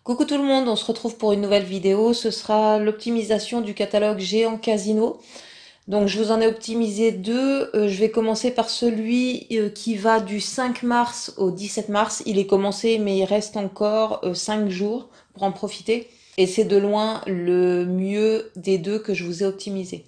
Coucou tout le monde, on se retrouve pour une nouvelle vidéo. Ce sera l'optimisation du catalogue Géant Casino. Donc je vous en ai optimisé deux. Je vais commencer par celui qui va du 5 mars au 17 mars. Il est commencé mais il reste encore 5 jours pour en profiter. Et c'est de loin le mieux des deux que je vous ai optimisé.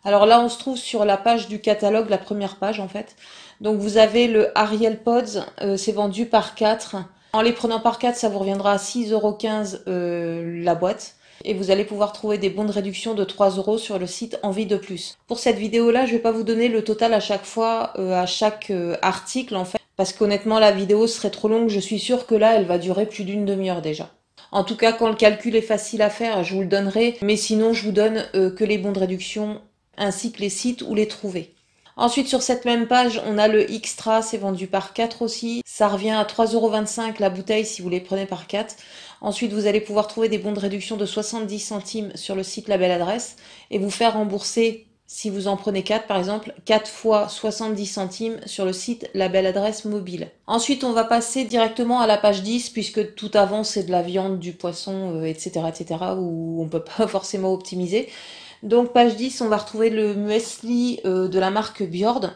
Alors là on se trouve sur la page du catalogue, la première page en fait. Donc vous avez le Ariel Pods, c'est vendu par 4. En les prenant par 4, ça vous reviendra à 6,15 € la boîte. Et vous allez pouvoir trouver des bons de réduction de 3 € sur le site Envie de Plus. Pour cette vidéo-là, je vais pas vous donner le total à chaque fois, à chaque article en fait. Parce qu'honnêtement, la vidéo serait trop longue. Je suis sûre que là, elle va durer plus d'une demi-heure déjà. En tout cas, quand le calcul est facile à faire, je vous le donnerai. Mais sinon, je vous donne que les bons de réduction ainsi que les sites où les trouver. Ensuite, sur cette même page, on a le Xtra, c'est vendu par 4 aussi. Ça revient à 3,25 € la bouteille si vous les prenez par 4. Ensuite, vous allez pouvoir trouver des bons de réduction de 70 centimes sur le site La Belle Adresse et vous faire rembourser, si vous en prenez 4 par exemple, 4 fois 70 centimes sur le site La Belle Adresse mobile. Ensuite, on va passer directement à la page 10 puisque tout avant c'est de la viande, du poisson, etc., etc., où on peut pas forcément optimiser. Donc page 10, on va retrouver le muesli de la marque Bjord,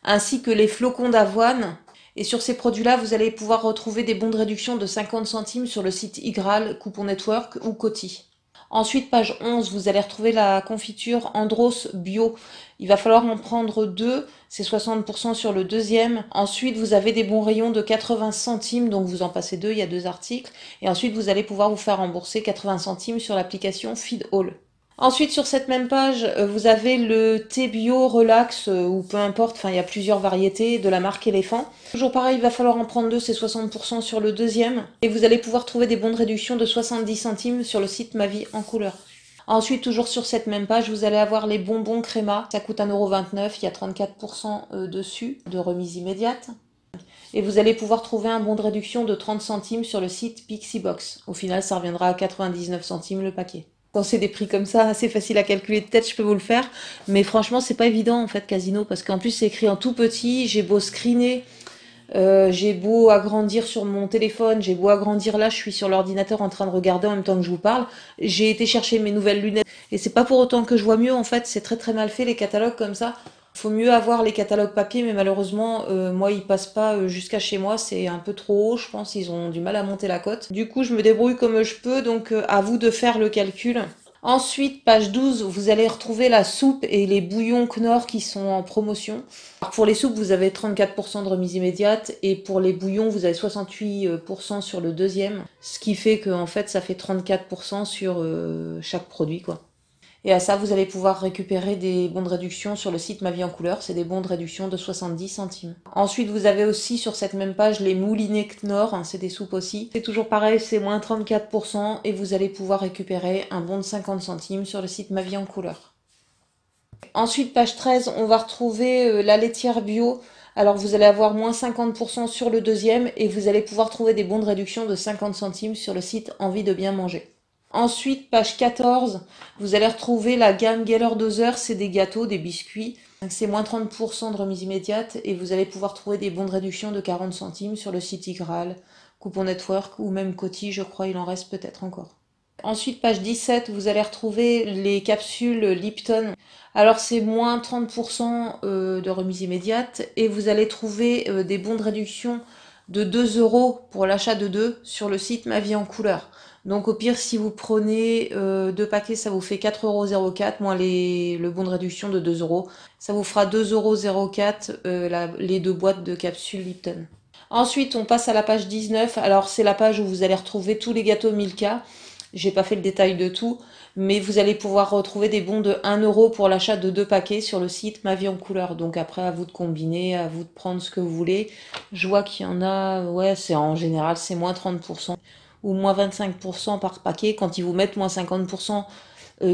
ainsi que les flocons d'avoine. Et sur ces produits-là, vous allez pouvoir retrouver des bons de réduction de 50 centimes sur le site Igral, Coupon Network ou Coty. Ensuite, page 11, vous allez retrouver la confiture Andros Bio. Il va falloir en prendre deux, c'est 60% sur le deuxième. Ensuite, vous avez des bons rayons de 80 centimes, donc vous en passez deux, il y a deux articles. Et ensuite, vous allez pouvoir vous faire rembourser 80 centimes sur l'application Feed All. Ensuite, sur cette même page, vous avez le thé bio relax, ou peu importe, enfin il y a plusieurs variétés de la marque Éléphant. Toujours pareil, il va falloir en prendre deux, c'est 60% sur le deuxième. Et vous allez pouvoir trouver des bons de réduction de 70 centimes sur le site Ma Vie en couleur. Ensuite, toujours sur cette même page, vous allez avoir les bonbons Créma. Ça coûte 1,29 €, il y a 34% dessus, de remise immédiate. Et vous allez pouvoir trouver un bon de réduction de 30 centimes sur le site Pixiebox. Au final, ça reviendra à 99 centimes le paquet. Quand c'est des prix comme ça, assez facile à calculer de tête, je peux vous le faire. Mais franchement, c'est pas évident en fait, Casino, parce qu'en plus c'est écrit en tout petit. J'ai beau screener, j'ai beau agrandir sur mon téléphone, j'ai beau agrandir là, je suis sur l'ordinateur en train de regarder en même temps que je vous parle. J'ai été chercher mes nouvelles lunettes et c'est pas pour autant que je vois mieux en fait. C'est très très mal fait les catalogues comme ça. Faut mieux avoir les catalogues papier, mais malheureusement, moi, ils passent pas jusqu'à chez moi. C'est un peu trop haut, je pense. Ils ont du mal à monter la cote. Du coup, je me débrouille comme je peux, donc à vous de faire le calcul. Ensuite, page 12, vous allez retrouver la soupe et les bouillons Knorr qui sont en promotion. Alors, pour les soupes, vous avez 34% de remise immédiate et pour les bouillons, vous avez 68% sur le deuxième. Ce qui fait que en fait, ça fait 34% sur chaque produit, quoi. Et à ça, vous allez pouvoir récupérer des bons de réduction sur le site Ma Vie en Couleur. C'est des bons de réduction de 70 centimes. Ensuite, vous avez aussi sur cette même page les moulinets Knorr. C'est des soupes aussi. C'est toujours pareil, c'est moins 34% et vous allez pouvoir récupérer un bon de 50 centimes sur le site Ma Vie en Couleur. Ensuite, page 13, on va retrouver la laitière bio. Alors vous allez avoir moins 50% sur le deuxième et vous allez pouvoir trouver des bons de réduction de 50 centimes sur le site Envie de bien manger. Ensuite, page 14, vous allez retrouver la gamme Geller Dozer, c'est des gâteaux, des biscuits. C'est moins 30% de remise immédiate et vous allez pouvoir trouver des bons de réduction de 40 centimes sur le site Igral, Coupon Network ou même Coty, je crois, il en reste peut-être encore. Ensuite, page 17, vous allez retrouver les capsules Lipton. Alors c'est moins 30% de remise immédiate et vous allez trouver des bons de réduction de 2 € pour l'achat de 2 sur le site Ma Vie en Couleur. Donc au pire, si vous prenez 2 paquets, ça vous fait 4,04 € moins le bon de réduction de 2 €. Ça vous fera 2,04 € les deux boîtes de capsules Lipton. Ensuite, on passe à la page 19. Alors c'est la page où vous allez retrouver tous les gâteaux Milka. J'ai pas fait le détail de tout, mais vous allez pouvoir retrouver des bons de 1 € pour l'achat de 2 paquets sur le site Ma Vie en Couleur. Donc après, à vous de combiner, à vous de prendre ce que vous voulez. Je vois qu'il y en a, ouais, c'est en général, c'est moins 30% ou moins 25% par paquet. Quand ils vous mettent moins 50%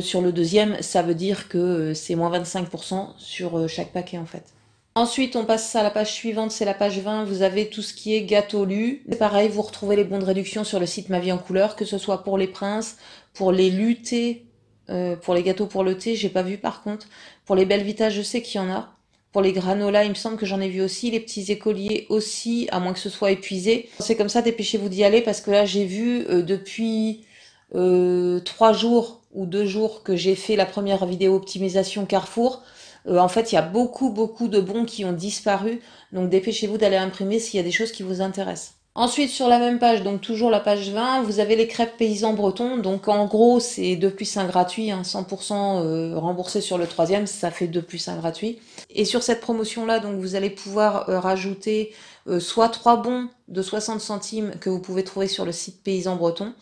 sur le deuxième, ça veut dire que c'est moins 25% sur chaque paquet en fait. Ensuite, on passe à la page suivante, c'est la page 20. Vous avez tout ce qui est gâteau lu. C'est pareil, vous retrouvez les bons de réduction sur le site Ma Vie en Couleur, que ce soit pour les princes, pour les lutés, pour les gâteaux pour le thé, j'ai pas vu par contre. Pour les Belvita, je sais qu'il y en a. Pour les granolas, il me semble que j'en ai vu aussi, les petits écoliers aussi, à moins que ce soit épuisé. C'est comme ça, dépêchez-vous d'y aller parce que là j'ai vu depuis 3 jours ou 2 jours que j'ai fait la première vidéo optimisation Carrefour. En fait, il y a beaucoup de bons qui ont disparu. Donc dépêchez-vous d'aller imprimer s'il y a des choses qui vous intéressent. Ensuite, sur la même page, donc toujours la page 20, vous avez les crêpes paysans bretons. Donc en gros, c'est 2 plus 1 gratuit, hein, 100% remboursé sur le troisième, ça fait 2 plus 1 gratuit. Et sur cette promotion-là, donc vous allez pouvoir rajouter soit 3 bons de 60 centimes que vous pouvez trouver sur le site Paysan Breton,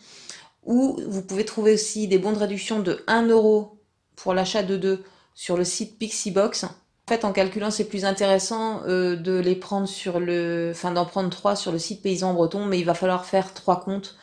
ou vous pouvez trouver aussi des bons de réduction de 1 euro pour l'achat de 2 sur le site Pixiebox. En fait, en calculant, c'est plus intéressant de les prendre d'en prendre 3 sur le site Paysan Breton, mais il va falloir faire 3 comptes.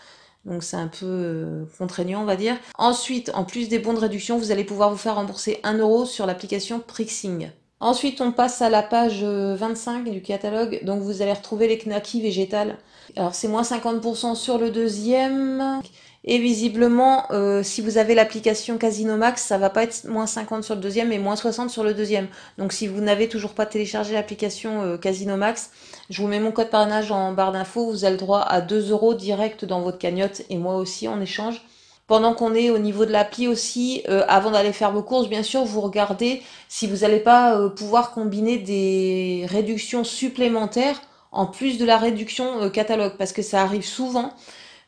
Donc c'est un peu contraignant, on va dire. Ensuite, en plus des bons de réduction, vous allez pouvoir vous faire rembourser 1 euro sur l'application Prixing. Ensuite, on passe à la page 25 du catalogue. Donc vous allez retrouver les knackis végétales. Alors c'est moins 50% sur le deuxième. Et visiblement, si vous avez l'application Casino Max, ça va pas être moins 50 sur le deuxième, mais moins 60 sur le deuxième. Donc si vous n'avez toujours pas téléchargé l'application Casino Max, je vous mets mon code parrainage en barre d'infos. Vous avez le droit à 2 euros direct dans votre cagnotte et moi aussi en échange. Pendant qu'on est au niveau de l'appli aussi, avant d'aller faire vos courses, bien sûr, vous regardez si vous n'allez pas pouvoir combiner des réductions supplémentaires en plus de la réduction catalogue, parce que ça arrive souvent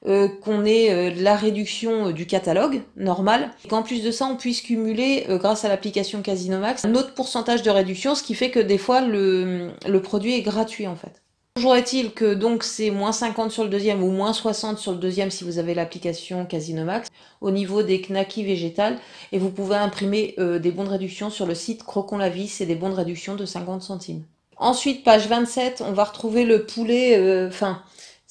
qu'on ait la réduction du catalogue normal, et qu'en plus de ça, on puisse cumuler, grâce à l'application Casino Max, un autre pourcentage de réduction, ce qui fait que des fois, le produit est gratuit en fait. Toujours est-il que donc c'est moins 50 sur le deuxième ou moins 60 sur le deuxième si vous avez l'application Casino Max au niveau des knackis végétales, et vous pouvez imprimer des bons de réduction sur le site Croquons la vie, c'est des bons de réduction de 50 centimes. Ensuite, page 27, on va retrouver le poulet,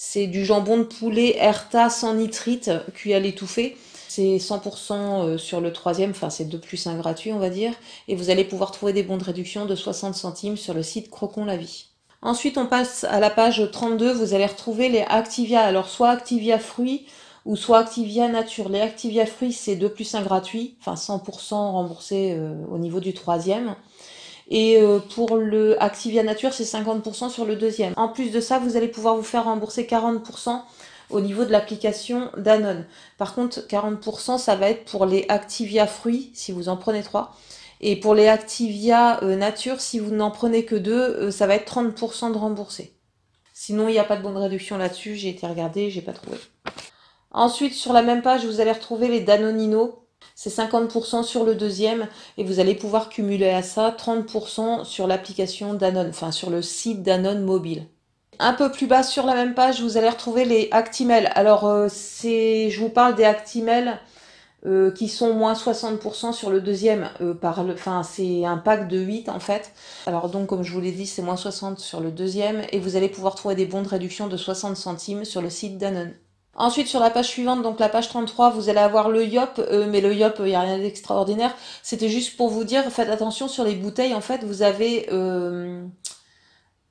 c'est du jambon de poulet Herta sans nitrite, cuit à l'étouffée. C'est 100% sur le troisième, enfin c'est 2 plus 1 gratuit on va dire. Et vous allez pouvoir trouver des bons de réduction de 60 centimes sur le site Croquons la vie. Ensuite on passe à la page 32, vous allez retrouver les Activia. Alors soit Activia fruits ou soit Activia nature. Les Activia fruits c'est 2 plus 1 gratuit, enfin 100% remboursé au niveau du troisième. Et pour le Activia Nature, c'est 50% sur le deuxième. En plus de ça, vous allez pouvoir vous faire rembourser 40% au niveau de l'application Danone. Par contre, 40%, ça va être pour les Activia fruits, si vous en prenez 3. Et pour les Activia Nature, si vous n'en prenez que 2, ça va être 30% de remboursé. Sinon, il n'y a pas de bonne réduction là-dessus. J'ai été regarder, j'ai pas trouvé. Ensuite, sur la même page, vous allez retrouver les Danonino. C'est 50% sur le deuxième et vous allez pouvoir cumuler à ça 30% sur l'application Danone, enfin sur le site Danone mobile. Un peu plus bas sur la même page, vous allez retrouver les Actimel. Alors je vous parle des Actimel qui sont moins 60% sur le deuxième, c'est un pack de 8 en fait. Alors donc comme je vous l'ai dit, c'est moins 60 sur le deuxième et vous allez pouvoir trouver des bons de réduction de 60 centimes sur le site Danone. Ensuite, sur la page suivante, donc la page 33, vous allez avoir le Yop, mais le Yop, il n'y a rien d'extraordinaire. C'était juste pour vous dire, faites attention sur les bouteilles, en fait, vous avez...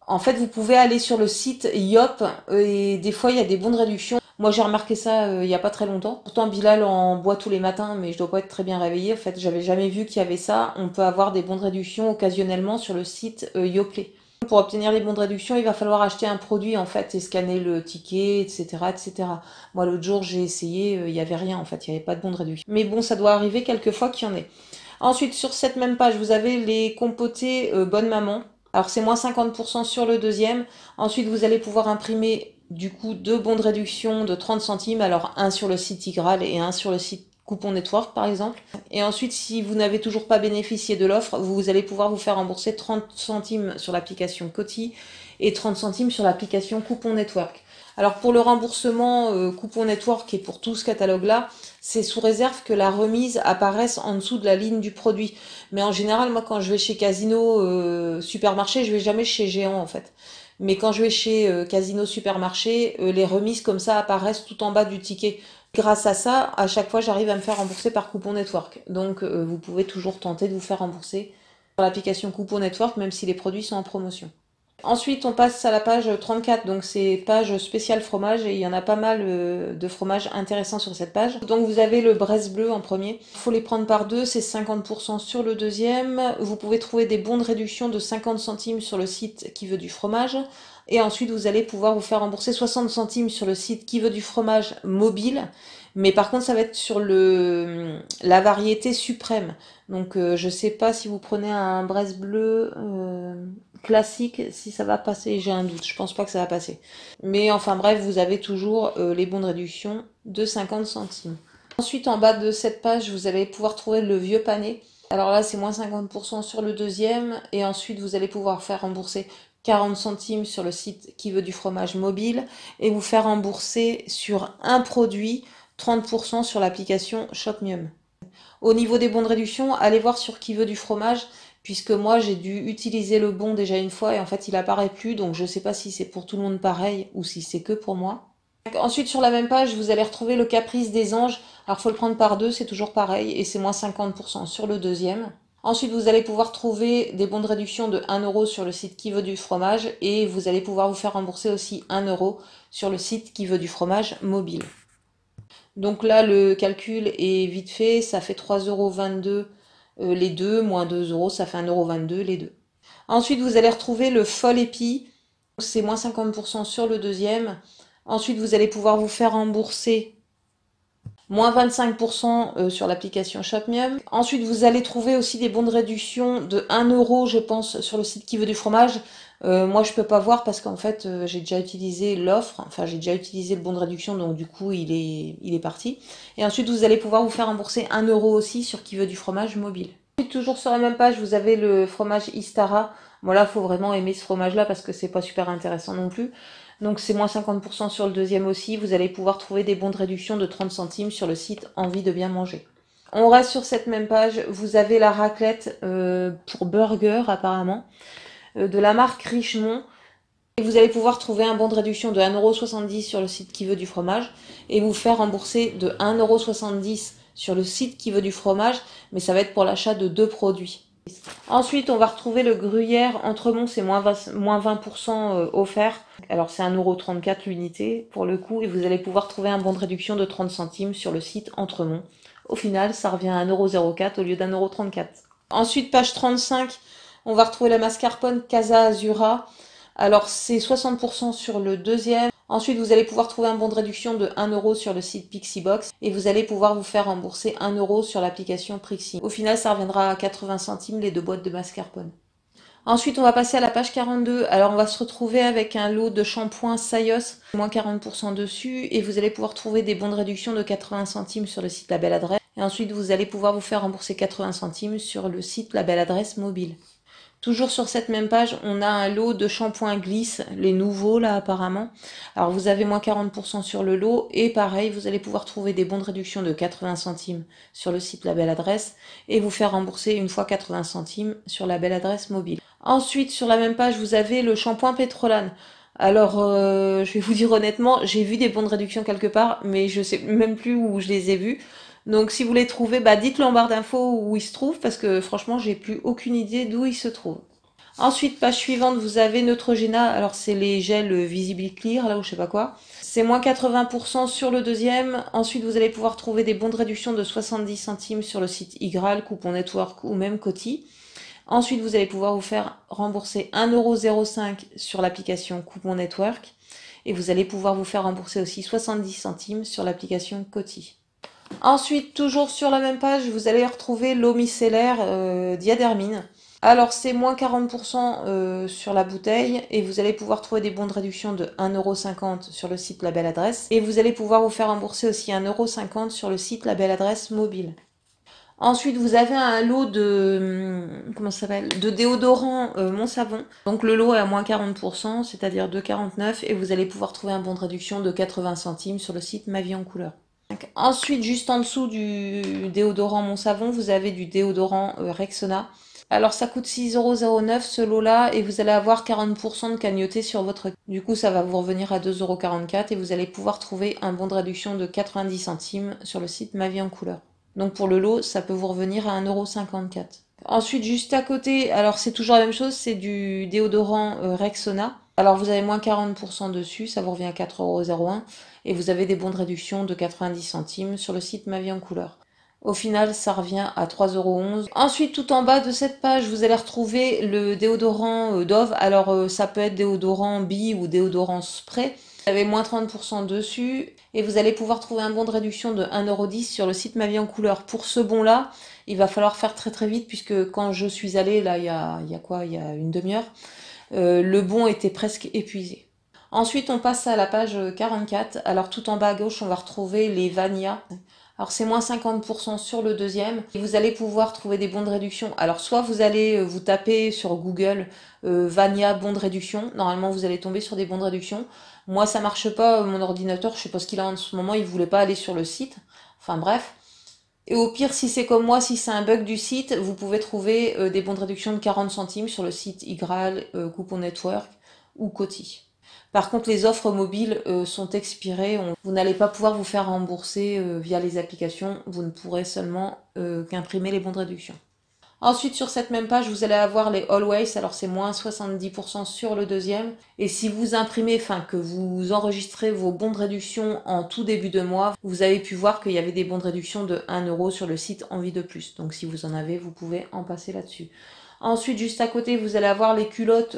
vous pouvez aller sur le site Yop, et des fois, il y a des bons de réduction. Moi, j'ai remarqué ça il n'y a pas très longtemps. Pourtant, Bilal en boit tous les matins, mais je dois pas être très bien réveillée. En fait, j'avais jamais vu qu'il y avait ça. On peut avoir des bons de réduction occasionnellement sur le site Yoplait. Pour obtenir les bons de réduction, il va falloir acheter un produit en fait et scanner le ticket, etc., etc. Moi, l'autre jour, j'ai essayé, il n'y avait rien en fait, il n'y avait pas de bons de réduction. Mais bon, ça doit arriver quelquefois qu'il y en ait. Ensuite, sur cette même page, vous avez les compotés Bonne Maman. Alors, c'est moins 50% sur le deuxième. Ensuite, vous allez pouvoir imprimer du coup 2 bons de réduction de 30 centimes. Alors, un sur le site Igral et un sur le site Coupon Network par exemple. Et ensuite, si vous n'avez toujours pas bénéficié de l'offre, vous allez pouvoir vous faire rembourser 30 centimes sur l'application Coty et 30 centimes sur l'application Coupon Network. Alors pour le remboursement Coupon Network et pour tout ce catalogue-là, c'est sous réserve que la remise apparaisse en dessous de la ligne du produit. Mais en général, moi quand je vais chez Casino Supermarché, je vais jamais chez Géant en fait. Mais quand je vais chez Casino Supermarché, les remises comme ça apparaissent tout en bas du ticket. Grâce à ça, à chaque fois, j'arrive à me faire rembourser par Coupon Network. Donc, vous pouvez toujours tenter de vous faire rembourser par l'application Coupon Network, même si les produits sont en promotion. Ensuite, on passe à la page 34, donc c'est page spéciale fromage et il y en a pas mal de fromages intéressants sur cette page. Donc vous avez le Bresse bleu en premier. Il faut les prendre par deux, c'est 50% sur le deuxième. Vous pouvez trouver des bons de réduction de 50 centimes sur le site Qui veut du fromage. Et ensuite, vous allez pouvoir vous faire rembourser 60 centimes sur le site Qui veut du fromage mobile. Mais par contre, ça va être sur la variété suprême. Donc je sais pas si vous prenez un Bresse bleu classique, si ça va passer, j'ai un doute, je pense pas que ça va passer. Mais enfin bref, vous avez toujours les bons de réduction de 50 centimes. Ensuite, en bas de cette page, vous allez pouvoir trouver le vieux pané. Alors là, c'est moins 50% sur le deuxième. Et ensuite, vous allez pouvoir faire rembourser 40 centimes sur le site Qui veut du fromage mobile. Et vous faire rembourser sur un produit 30% sur l'application Shopmium. Au niveau des bons de réduction, allez voir sur Qui veut du fromage, puisque moi j'ai dû utiliser le bon déjà une fois et en fait il apparaît plus, donc je sais pas si c'est pour tout le monde pareil ou si c'est que pour moi. Ensuite sur la même page, vous allez retrouver le Caprice des Anges. Alors faut le prendre par deux, c'est toujours pareil et c'est moins 50% sur le deuxième. Ensuite, vous allez pouvoir trouver des bons de réduction de 1 euro sur le site Qui veut du fromage et vous allez pouvoir vous faire rembourser aussi 1 euro sur le site Qui veut du fromage mobile. Donc là, le calcul est vite fait, ça fait 3,22 € les deux, moins 2 euros, ça fait 1,22 € les deux. Ensuite, vous allez retrouver le Fol épi, c'est moins 50% sur le deuxième. Ensuite, vous allez pouvoir vous faire rembourser moins 25% sur l'application Shopmium. Ensuite, vous allez trouver aussi des bons de réduction de 1 euro, je pense, sur le site Qui veut du fromage. Moi, je peux pas voir parce qu'en fait, j'ai déjà utilisé l'offre. Enfin, j'ai déjà utilisé le bon de réduction, donc du coup, il est parti. Et ensuite, vous allez pouvoir vous faire rembourser 1 euro aussi sur Qui veut du fromage mobile. Ensuite, toujours sur la même page, vous avez le fromage Istara. Bon, là, faut vraiment aimer ce fromage-là parce que c'est pas super intéressant non plus. Donc c'est moins 50% sur le deuxième aussi. Vous allez pouvoir trouver des bons de réduction de 30 centimes sur le site Envie de bien manger. On reste sur cette même page. Vous avez la raclette pour burger apparemment de la marque Richemont. Et vous allez pouvoir trouver un bon de réduction de 1,70 € sur le site Qui veut du fromage et vous faire rembourser de 1,70 € sur le site Qui veut du fromage, mais ça va être pour l'achat de 2 produits. Ensuite, on va retrouver le gruyère Entremont, c'est moins 20% offert. Alors c'est 1,34 € l'unité pour le coup, et vous allez pouvoir trouver un bon de réduction de 30 centimes sur le site Entremont. Au final, ça revient à 1,04 € au lieu d'1,34 €. Ensuite, page 35, on va retrouver la mascarpone Casa Azura. Alors c'est 60% sur le deuxième. Ensuite, vous allez pouvoir trouver un bon de réduction de 1 euro sur le site Pixibox et vous allez pouvoir vous faire rembourser 1 euro sur l'application Prixi. Au final, ça reviendra à 80 centimes les deux boîtes de mascarpone. Ensuite, on va passer à la page 42. Alors, on va se retrouver avec un lot de shampoing Sayos, moins 40% dessus, et vous allez pouvoir trouver des bons de réduction de 80 centimes sur le site La Belle Adresse. Et ensuite, vous allez pouvoir vous faire rembourser 80 centimes sur le site La Belle Adresse mobile. Toujours sur cette même page, on a un lot de shampoings Glisse, les nouveaux là apparemment. Alors vous avez moins 40% sur le lot et pareil, vous allez pouvoir trouver des bons de réduction de 80 centimes sur le site La Belle Adresse et vous faire rembourser une fois 80 centimes sur La Belle Adresse mobile. Ensuite, sur la même page, vous avez le shampoing Pétrolane. Alors, je vais vous dire honnêtement, j'ai vu des bons de réduction quelque part, mais je sais même plus où je les ai vus. Donc si vous les trouvez, bah dites-le en barre d'infos où ils se trouvent, parce que franchement, j'ai plus aucune idée d'où ils se trouvent. Ensuite, page suivante, vous avez Neutrogena. Alors c'est les gels Visible Clear, là ou je sais pas quoi. C'est moins 80% sur le deuxième. Ensuite, vous allez pouvoir trouver des bons de réduction de 70 centimes sur le site Igral, Coupon Network ou même Coty. Ensuite, vous allez pouvoir vous faire rembourser 1,05 € sur l'application Coupon Network. Et vous allez pouvoir vous faire rembourser aussi 70 centimes sur l'application Coty. Ensuite, toujours sur la même page, vous allez retrouver l'eau micellaire Diadermine. Alors c'est moins 40% sur la bouteille et vous allez pouvoir trouver des bons de réduction de 1,50 € sur le site La Belle Adresse. Et vous allez pouvoir vous faire rembourser aussi 1,50 € sur le site La Belle Adresse mobile. Ensuite, vous avez un lot de, comment ça s'appelle, de déodorant Mon Savon. Donc le lot est à moins 40%, c'est-à-dire 2,49 € et vous allez pouvoir trouver un bon de réduction de 80 centimes sur le site Ma Vie en Couleur. Ensuite, juste en dessous du déodorant Mon Savon, vous avez du déodorant Rexona. Alors ça coûte 6,09 € ce lot-là et vous allez avoir 40% de cagnoté sur votre... Du coup, ça va vous revenir à 2,44 € et vous allez pouvoir trouver un bon de réduction de 90 centimes sur le site Ma Vie en Couleur. Donc pour le lot, ça peut vous revenir à 1,54 €. Ensuite, juste à côté, alors c'est toujours la même chose, c'est du déodorant Rexona. Alors vous avez moins 40% dessus, ça vous revient à 4,01 € et vous avez des bons de réduction de 90 centimes sur le site Ma Vie en Couleur. Au final, ça revient à 3,11 €. Ensuite, tout en bas de cette page, vous allez retrouver le déodorant Dove. Alors, ça peut être déodorant bille ou déodorant spray. Vous avez moins 30% dessus et vous allez pouvoir trouver un bon de réduction de 1,10 € sur le site Ma Vie en Couleur. Pour ce bon-là, il va falloir faire très très vite puisque quand je suis allée, là, il y a une demi-heure, le bon était presque épuisé. Ensuite, on passe à la page 44. Alors, tout en bas à gauche, on va retrouver les Vania. Alors, c'est moins 50% sur le deuxième. Et vous allez pouvoir trouver des bons de réduction. Alors, soit vous allez vous taper sur Google Vania bons de réduction. Normalement, vous allez tomber sur des bons de réduction. Moi, ça marche pas. Mon ordinateur, je sais pas ce qu'il a en ce moment. Il voulait pas aller sur le site. Enfin, bref. Et au pire, si c'est comme moi, si c'est un bug du site, vous pouvez trouver des bons de réduction de 40 centimes sur le site Igral, Coupon Network ou Coty. Par contre, les offres mobiles sont expirées. Vous n'allez pas pouvoir vous faire rembourser via les applications. Vous ne pourrez seulement qu'imprimer les bons de réduction. Ensuite, sur cette même page, vous allez avoir les Always. Alors, c'est moins 70% sur le deuxième. Et si vous imprimez, enfin, que vous enregistrez vos bons de réduction en tout début de mois, vous avez pu voir qu'il y avait des bons de réduction de 1 € sur le site Envie de Plus. Donc, si vous en avez, vous pouvez en passer là-dessus. Ensuite, juste à côté, vous allez avoir les culottes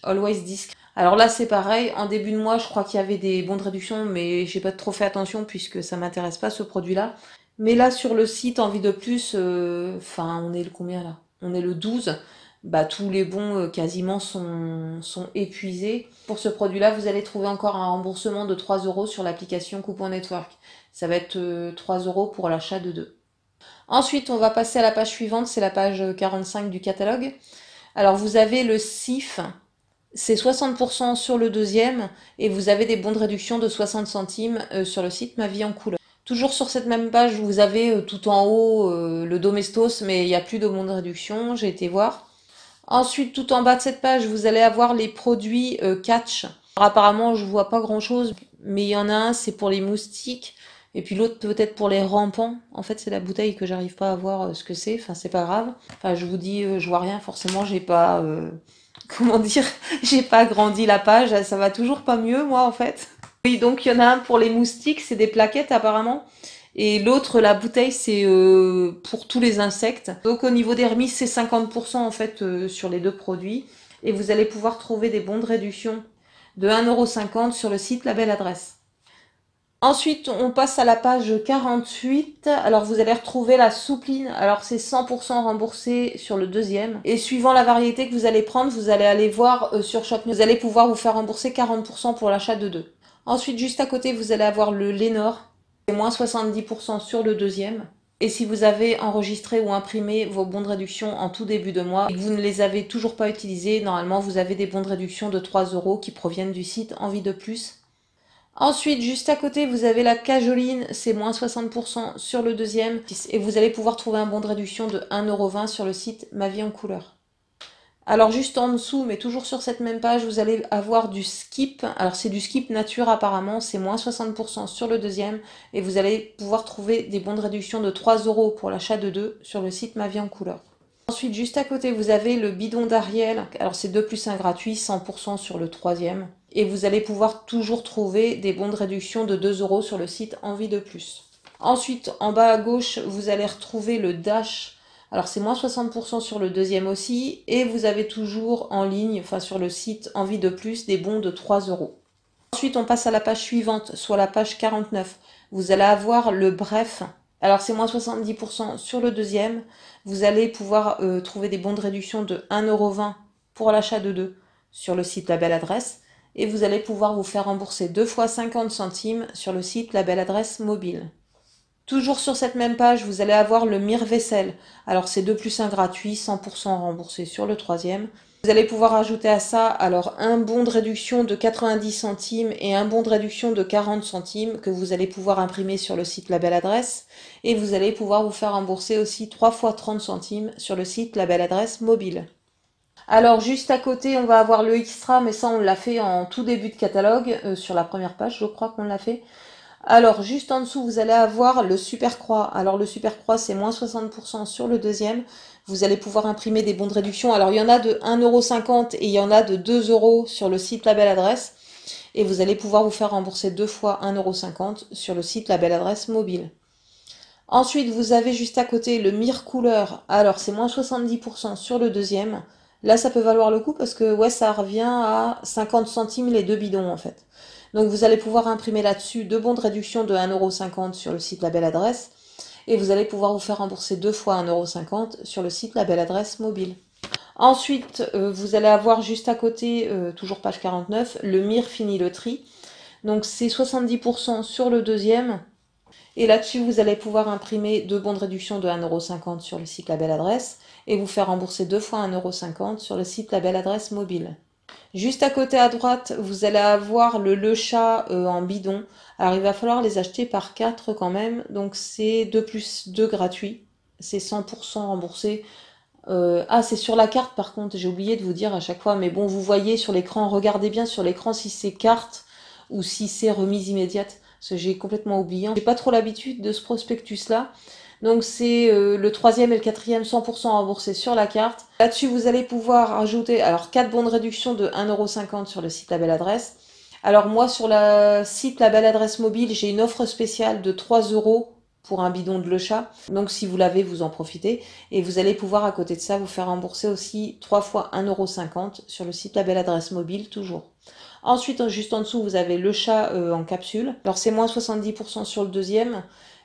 Always Disc. Alors là, c'est pareil. En début de mois, je crois qu'il y avait des bons de réduction, mais j'ai pas trop fait attention puisque ça m'intéresse pas ce produit-là. Mais là, sur le site Envie de Plus, enfin, on est le combien là? On est le 12. Bah, tous les bons quasiment sont épuisés. Pour ce produit-là, vous allez trouver encore un remboursement de 3 € sur l'application Coupon Network. Ça va être 3 € pour l'achat de 2. Ensuite, on va passer à la page suivante, c'est la page 45 du catalogue. Alors, vous avez le CIF, c'est 60% sur le deuxième, et vous avez des bons de réduction de 60 centimes sur le site Ma Vie en Couleur. Toujours sur cette même page, vous avez tout en haut le Domestos, mais il n'y a plus de bons de réduction, j'ai été voir. Ensuite, tout en bas de cette page, vous allez avoir les produits Catch. Alors, apparemment, je vois pas grand-chose, mais il y en a un, c'est pour les moustiques. Et puis l'autre peut-être pour les rampants. En fait, c'est la bouteille que j'arrive pas à voir ce que c'est. Enfin, c'est pas grave. Enfin, je vous dis, je vois rien. Forcément, j'ai pas, comment dire, j'ai pas agrandi la page. Ça va toujours pas mieux, moi, en fait. Oui, donc il y en a un pour les moustiques, c'est des plaquettes apparemment. Et l'autre, la bouteille, c'est pour tous les insectes. Donc au niveau des remises, c'est 50% en fait sur les deux produits. Et vous allez pouvoir trouver des bons de réduction de 1,50 € sur le site La Belle Adresse. Ensuite, on passe à la page 48. Alors, vous allez retrouver la soupline. Alors, c'est 100% remboursé sur le deuxième. Et suivant la variété que vous allez prendre, vous allez aller voir sur Shop. Vous allez pouvoir vous faire rembourser 40% pour l'achat de 2. Ensuite, juste à côté, vous allez avoir le Lénor. C'est moins 70% sur le deuxième. Et si vous avez enregistré ou imprimé vos bons de réduction en tout début de mois et que vous ne les avez toujours pas utilisés, normalement, vous avez des bons de réduction de 3 € qui proviennent du site Envie de Plus. Ensuite, juste à côté, vous avez la cajoline, c'est moins 60% sur le deuxième. Et vous allez pouvoir trouver un bon de réduction de 1,20 € sur le site Ma Vie en Couleur. Alors juste en dessous, mais toujours sur cette même page, vous allez avoir du Skip. Alors c'est du Skip Nature apparemment, c'est moins 60% sur le deuxième. Et vous allez pouvoir trouver des bons de réduction de 3 € pour l'achat de 2 sur le site Ma Vie en Couleur. Ensuite, juste à côté, vous avez le bidon d'Ariel. Alors c'est 2 plus 1 gratuit, 100% sur le troisième. Et vous allez pouvoir toujours trouver des bons de réduction de 2 € sur le site Envie de Plus. Ensuite, en bas à gauche, vous allez retrouver le Dash. Alors c'est moins 60% sur le deuxième aussi. Et vous avez toujours en ligne, enfin sur le site Envie de Plus, des bons de 3 €. Ensuite, on passe à la page suivante, soit la page 49. Vous allez avoir le Bref. Alors c'est moins 70% sur le deuxième. Vous allez pouvoir trouver des bons de réduction de 1,20 € pour l'achat de 2 sur le site La Belle Adresse. Et vous allez pouvoir vous faire rembourser 2 fois 50 centimes sur le site La Belle Adresse mobile. Toujours sur cette même page, vous allez avoir le Mire-Vaisselle. Alors c'est 2 plus 1 gratuit, 100% remboursé sur le troisième. Vous allez pouvoir ajouter à ça alors un bon de réduction de 90 centimes et un bon de réduction de 40 centimes que vous allez pouvoir imprimer sur le site La Belle Adresse. Et vous allez pouvoir vous faire rembourser aussi 3 fois 30 centimes sur le site La Belle Adresse mobile. Alors juste à côté, on va avoir le Extra, mais ça on l'a fait en tout début de catalogue, sur la première page, je crois qu'on l'a fait. Alors, juste en dessous, vous allez avoir le Super Croix. Alors, le Super Croix, c'est moins 60% sur le deuxième. Vous allez pouvoir imprimer des bons de réduction. Alors, il y en a de 1,50 € et il y en a de 2 € sur le site La Belle Adresse. Et vous allez pouvoir vous faire rembourser 2 fois 1,50 € sur le site La Belle Adresse mobile. Ensuite, vous avez juste à côté le Mire Couleur. Alors, c'est moins 70% sur le deuxième. Là, ça peut valoir le coup parce que ouais, ça revient à 50 centimes les deux bidons en fait. Donc, vous allez pouvoir imprimer là-dessus deux bons de réduction de 1,50 € sur le site La Belle Adresse. Et vous allez pouvoir vous faire rembourser 2 fois 1,50 € sur le site La Belle Adresse mobile. Ensuite, vous allez avoir juste à côté, toujours page 49, le Mire Fini le Tri. Donc, c'est 70% sur le deuxième. Et là-dessus, vous allez pouvoir imprimer deux bons de réduction de 1,50 € sur le site La Belle Adresse et vous faire rembourser 2 fois 1,50 € sur le site La Belle Adresse mobile. Juste à côté à droite, vous allez avoir le chat en bidon. Alors il va falloir les acheter par 4 quand même, donc c'est 2 plus 2 gratuit. C'est 100% remboursé. Ah, c'est sur la carte par contre, j'ai oublié de vous dire à chaque fois, mais bon, vous voyez sur l'écran, regardez bien sur l'écran si c'est carte ou si c'est remise immédiate, parce que j'ai complètement oublié. J'ai pas trop l'habitude de ce prospectus-là. Donc c'est le troisième et le quatrième 100% remboursés sur la carte. Là-dessus, vous allez pouvoir ajouter alors 4 bons de réduction de 1,50 € sur le site La Belle Adresse. Alors moi, sur le site La Belle Adresse mobile, j'ai une offre spéciale de 3 € pour un bidon de Le Chat. Donc si vous l'avez, vous en profitez. Et vous allez pouvoir à côté de ça vous faire rembourser aussi 3 fois 1,50 € sur le site La Belle Adresse mobile toujours. Ensuite, juste en dessous, vous avez Le Chat en capsule. Alors c'est moins 70% sur le deuxième.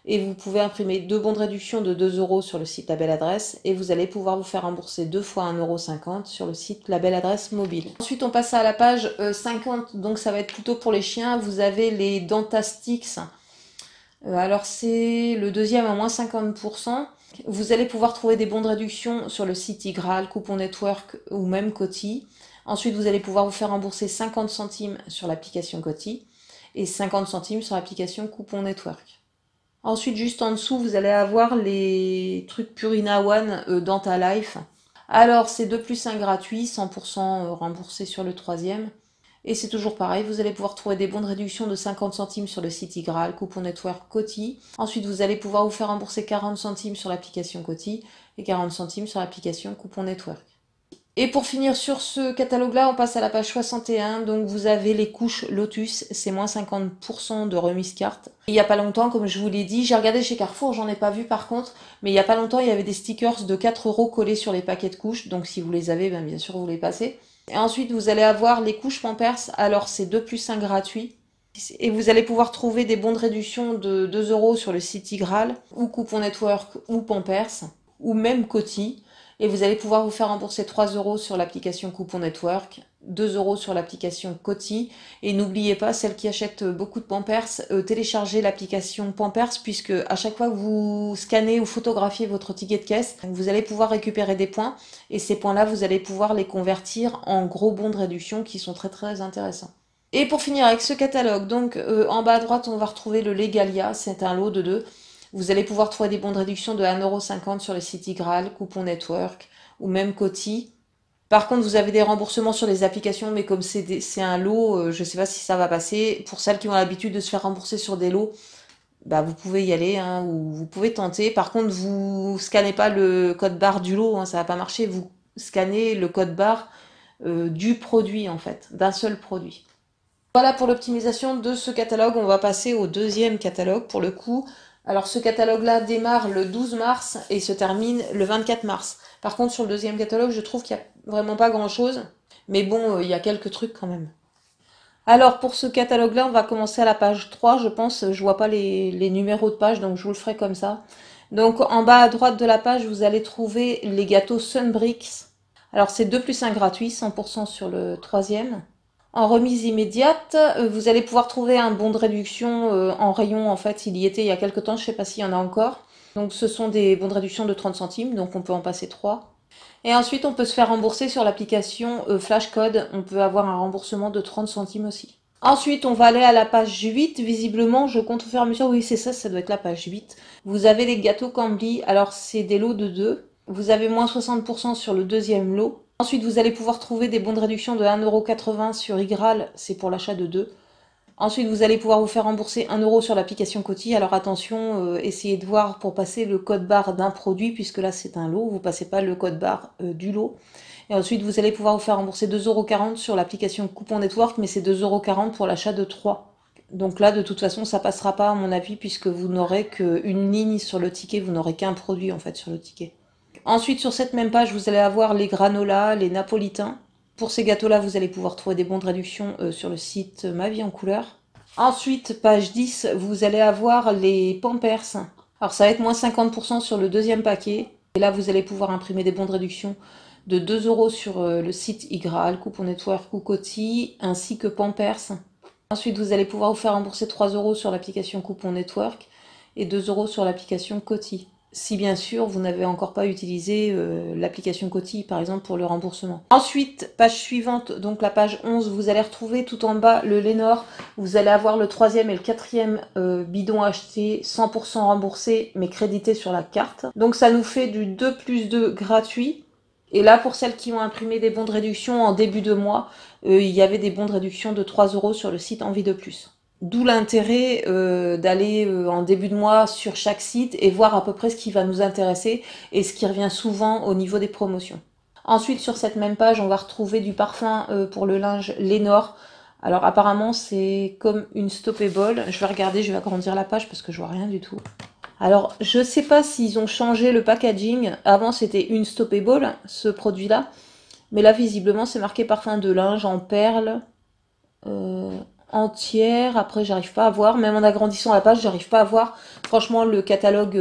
Et vous pouvez imprimer deux bons de réduction de 2 € sur le site La Belle Adresse. Et vous allez pouvoir vous faire rembourser 2 fois 1,50 € sur le site La Belle Adresse mobile. Ensuite, on passe à la page 50. Donc ça va être plutôt pour les chiens. Vous avez les Dentastix. Alors c'est le deuxième à moins 50%. Vous allez pouvoir trouver des bons de réduction sur le site Igral, Coupon Network ou même Coty. Ensuite, vous allez pouvoir vous faire rembourser 50 centimes sur l'application Coty et 50 centimes sur l'application Coupon Network. Ensuite, juste en dessous, vous allez avoir les trucs Purina One Dental Life. Alors, c'est 2 plus 1 gratuit, 100% remboursé sur le troisième. Et c'est toujours pareil, vous allez pouvoir trouver des bons de réduction de 50 centimes sur le site Igral, Coupon Network Coty. Ensuite, vous allez pouvoir vous faire rembourser 40 centimes sur l'application Coty et 40 centimes sur l'application Coupon Network. Et pour finir sur ce catalogue-là, on passe à la page 61. Donc vous avez les couches Lotus, c'est moins 50% de remise carte. Il n'y a pas longtemps, comme je vous l'ai dit, j'ai regardé chez Carrefour, j'en ai pas vu par contre, mais il n'y a pas longtemps, il y avait des stickers de 4 € collés sur les paquets de couches. Donc si vous les avez, bien sûr, vous les passez. Et ensuite, vous allez avoir les couches Pampers. Alors, c'est 2 plus 1 gratuit. Et vous allez pouvoir trouver des bons de réduction de 2 € sur le site Igral, ou Coupon Network, ou Pampers, ou même Coty. Et vous allez pouvoir vous faire rembourser 3 € sur l'application Coupon Network, 2 € sur l'application Coty. Et n'oubliez pas, celles qui achètent beaucoup de Pampers, téléchargez l'application Pampers, puisque à chaque fois que vous scannez ou photographiez votre ticket de caisse, vous allez pouvoir récupérer des points. Et ces points-là, vous allez pouvoir les convertir en gros bons de réduction qui sont très très intéressants. Et pour finir avec ce catalogue, donc en bas à droite, on va retrouver le Legalia, c'est un lot de 2. Vous allez pouvoir trouver des bons de réduction de 1,50 € sur le site Igral, Coupon Network ou même Coty. Par contre, vous avez des remboursements sur les applications, mais comme c'est un lot, je ne sais pas si ça va passer. Pour celles qui ont l'habitude de se faire rembourser sur des lots, vous pouvez y aller, hein, ou vous pouvez tenter. Par contre, vous scannez pas le code barre du lot, hein, ça va pas marcher. Vous scannez le code barre du produit, en fait, d'un seul produit. Voilà pour l'optimisation de ce catalogue. On va passer au deuxième catalogue pour le coup. Alors ce catalogue-là démarre le 12 mars et se termine le 24 mars. Par contre, sur le deuxième catalogue, je trouve qu'il n'y a vraiment pas grand-chose. Mais bon, il y a quelques trucs quand même. Alors pour ce catalogue-là, on va commencer à la page 3, je pense. Je vois pas les numéros de page, donc je vous le ferai comme ça. Donc en bas à droite de la page, vous allez trouver les gâteaux Sunbricks. Alors c'est 2 plus 1 gratuit, 100% sur le troisième. En remise immédiate, vous allez pouvoir trouver un bon de réduction en rayon. En fait, il y était il y a quelques temps, je ne sais pas s'il y en a encore. Donc ce sont des bons de réduction de 30 centimes, donc on peut en passer 3. Et ensuite, on peut se faire rembourser sur l'application Flashcode. On peut avoir un remboursement de 30 centimes aussi. Ensuite, on va aller à la page 8. Visiblement, je compte au fur et à mesure. Oui, c'est ça, ça doit être la page 8. Vous avez les gâteaux Cambly. Alors, c'est des lots de 2. Vous avez moins 60% sur le deuxième lot. Ensuite, vous allez pouvoir trouver des bons de réduction de 1,80 € sur Igral, c'est pour l'achat de 2. Ensuite, vous allez pouvoir vous faire rembourser 1 € sur l'application Coty. Alors attention, essayez de voir pour passer le code barre d'un produit, puisque là c'est un lot, vous passez pas le code barre du lot. Et ensuite, vous allez pouvoir vous faire rembourser 2,40 € sur l'application Coupon Network, mais c'est 2,40 € pour l'achat de 3. Donc là, de toute façon, ça passera pas à mon avis, puisque vous n'aurez qu'une ligne sur le ticket, vous n'aurez qu'un produit en fait sur le ticket. Ensuite, sur cette même page, vous allez avoir les granolas, les napolitains. Pour ces gâteaux-là, vous allez pouvoir trouver des bons de réduction sur le site Ma Vie en Couleur. Ensuite, page 10, vous allez avoir les Pampers. Alors ça va être moins 50% sur le deuxième paquet. Et là, vous allez pouvoir imprimer des bons de réduction de 2 € sur le site iGraal, Coupon Network ou Coty, ainsi que Pampers. Ensuite, vous allez pouvoir vous faire rembourser 3 € sur l'application Coupon Network et 2 € sur l'application Coty. Si bien sûr, vous n'avez encore pas utilisé l'application Coty, par exemple, pour le remboursement. Ensuite, page suivante, donc la page 11, vous allez retrouver tout en bas le Lénore. Vous allez avoir le 3e et le 4e bidon acheté 100% remboursé, mais crédité sur la carte. Donc ça nous fait du 2+2 gratuit. Et là, pour celles qui ont imprimé des bons de réduction en début de mois, il y avait des bons de réduction de 3 € sur le site Envie de Plus. D'où l'intérêt d'aller en début de mois sur chaque site et voir à peu près ce qui va nous intéresser et ce qui revient souvent au niveau des promotions. Ensuite, sur cette même page, on va retrouver du parfum pour le linge Lénore. Alors apparemment, c'est comme une stoppable. Je vais regarder, je vais agrandir la page parce que je vois rien du tout. Alors, je sais pas s'ils ont changé le packaging. Avant, c'était une stoppable, ce produit-là. Mais là, visiblement, c'est marqué parfum de linge en perles. Entière, après j'arrive pas à voir, même en agrandissant la page, j'arrive pas à voir. Franchement, le catalogue,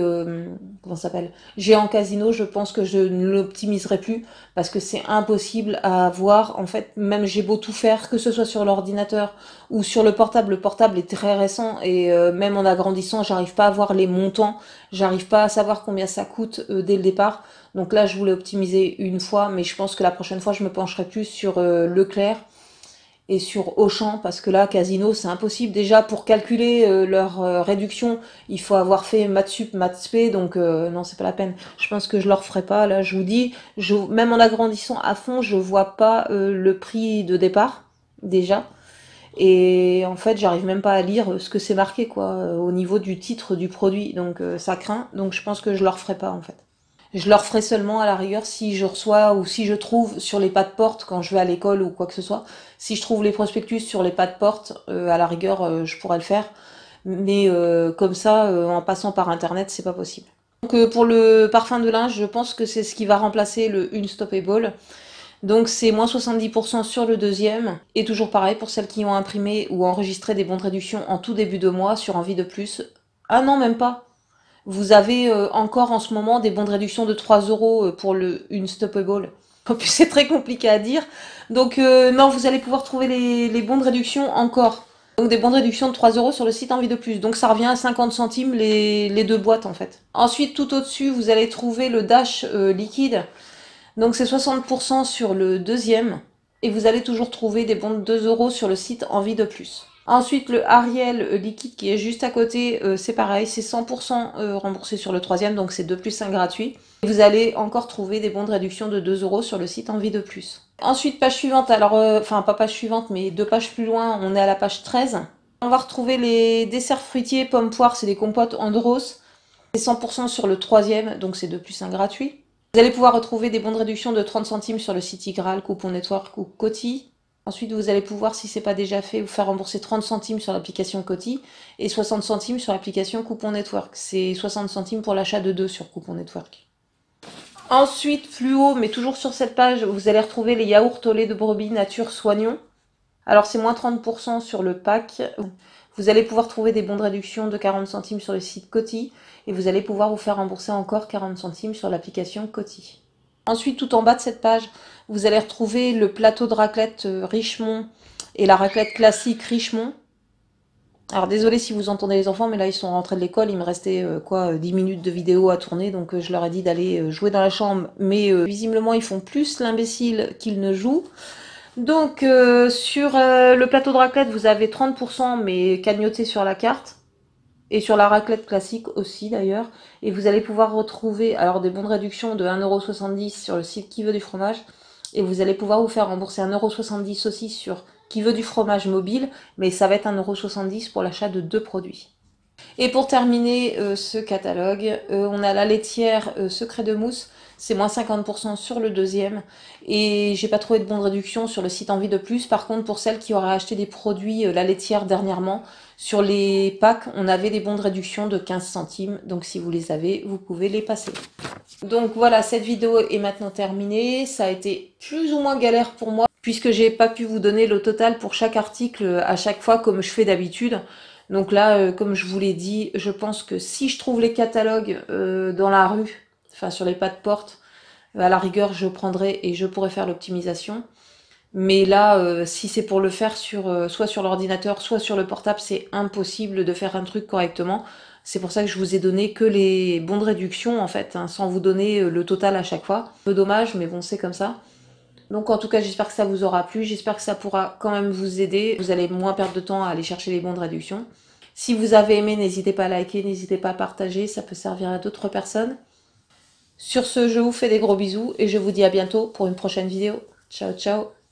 comment ça s'appelle, Géant Casino, je pense que je ne l'optimiserai plus parce que c'est impossible à voir. En fait, même j'ai beau tout faire, que ce soit sur l'ordinateur ou sur le portable est très récent et même en agrandissant, j'arrive pas à voir les montants, j'arrive pas à savoir combien ça coûte dès le départ. Donc là, je voulais optimiser une fois, mais je pense que la prochaine fois, je me pencherai plus sur Leclerc et sur Auchan, parce que là, Casino, c'est impossible. Déjà, pour calculer leur réduction, il faut avoir fait Mathsup, Mathsp, donc non, c'est pas la peine. Je pense que je leur ferai pas. Là, je vous dis, même en agrandissant à fond, je vois pas le prix de départ, déjà. Et en fait, j'arrive même pas à lire ce que c'est marqué, quoi, au niveau du titre du produit. Donc ça craint. Donc je pense que je leur ferai pas, en fait. Je leur ferai seulement à la rigueur si je reçois ou si je trouve sur les pas de porte quand je vais à l'école ou quoi que ce soit. Si je trouve les prospectus sur les pas de porte, à la rigueur, je pourrais le faire. Mais comme ça, en passant par internet, c'est pas possible. Donc pour le parfum de linge, je pense que c'est ce qui va remplacer le Unstoppable. Donc c'est moins 70% sur le deuxième. Et toujours pareil pour celles qui ont imprimé ou enregistré des bons de réduction en tout début de mois sur Envie de Plus. Ah non, même pas. Vous avez encore en ce moment des bons de réduction de 3 € pour le Unstoppable. En plus, c'est très compliqué à dire. Donc non, vous allez pouvoir trouver les bons de réduction encore. Donc des bons de réduction de 3 € sur le site Envie de Plus. Donc ça revient à 50 centimes les deux boîtes en fait. Ensuite, tout au-dessus, vous allez trouver le Dash liquide. Donc c'est 60% sur le deuxième. Et vous allez toujours trouver des bons de 2 € sur le site Envie de Plus. Ensuite, le Ariel liquide qui est juste à côté, c'est pareil, c'est 100% remboursé sur le troisième, donc c'est 2+1 gratuit. Et vous allez encore trouver des bons de réduction de 2 € sur le site Envie de Plus. Ensuite, page suivante, alors, enfin pas page suivante, mais 2 pages plus loin, on est à la page 13. On va retrouver les desserts fruitiers, pommes poires, c'est des compotes Andros. C'est 100% sur le troisième, donc c'est 2+1 gratuit. Vous allez pouvoir retrouver des bons de réduction de 30 centimes sur le site iGraal, Coupon Network ou Coty. Ensuite, vous allez pouvoir, si c'est pas déjà fait, vous faire rembourser 30 centimes sur l'application Coty et 60 centimes sur l'application Coupon Network. C'est 60 centimes pour l'achat de 2 sur Coupon Network. Ensuite, plus haut, mais toujours sur cette page, vous allez retrouver les yaourts au lait de brebis nature soignon. Alors, c'est moins 30% sur le pack. Vous allez pouvoir trouver des bons de réduction de 40 centimes sur le site Coty et vous allez pouvoir vous faire rembourser encore 40 centimes sur l'application Coty. Ensuite, tout en bas de cette page, vous allez retrouver le plateau de raclette Richemont et la raclette classique Richemont. Alors désolé si vous entendez les enfants, mais là ils sont rentrés de l'école, il me restait 10 minutes de vidéo à tourner, donc je leur ai dit d'aller jouer dans la chambre, mais visiblement ils font plus l'imbécile qu'ils ne jouent. Donc sur le plateau de raclette, vous avez 30%, mais cagnoté sur la carte. Et sur la raclette classique aussi d'ailleurs. Et vous allez pouvoir retrouver alors des bons de réduction de 1,70 € sur le site Qui veut du fromage. Et vous allez pouvoir vous faire rembourser 1,70 € aussi sur qui veut du fromage mobile, mais ça va être 1,70 € pour l'achat de 2 produits. Et pour terminer ce catalogue, on a la laitière Secret de Mousse, c'est moins 50% sur le deuxième. Et j'ai pas trouvé de bon de réduction sur le site Envie de Plus. Par contre, pour celles qui auraient acheté des produits la laitière dernièrement, sur les packs, on avait des bons de réduction de 15 centimes. Donc si vous les avez, vous pouvez les passer. Donc voilà, cette vidéo est maintenant terminée. Ça a été plus ou moins galère pour moi, puisque j'ai pas pu vous donner le total pour chaque article à chaque fois comme je fais d'habitude. Donc là, comme je vous l'ai dit, je pense que si je trouve les catalogues dans la rue, enfin sur les pas de porte, à la rigueur je prendrai et je pourrai faire l'optimisation. Mais là, si c'est pour le faire sur soit sur l'ordinateur, soit sur le portable, c'est impossible de faire un truc correctement. C'est pour ça que je vous ai donné que les bons de réduction en fait, hein, sans vous donner le total à chaque fois. Un peu dommage, mais bon, c'est comme ça. Donc en tout cas, j'espère que ça vous aura plu, j'espère que ça pourra quand même vous aider. Vous allez moins perdre de temps à aller chercher les bons de réduction. Si vous avez aimé, n'hésitez pas à liker, n'hésitez pas à partager, ça peut servir à d'autres personnes. Sur ce, je vous fais des gros bisous et je vous dis à bientôt pour une prochaine vidéo. Ciao, ciao!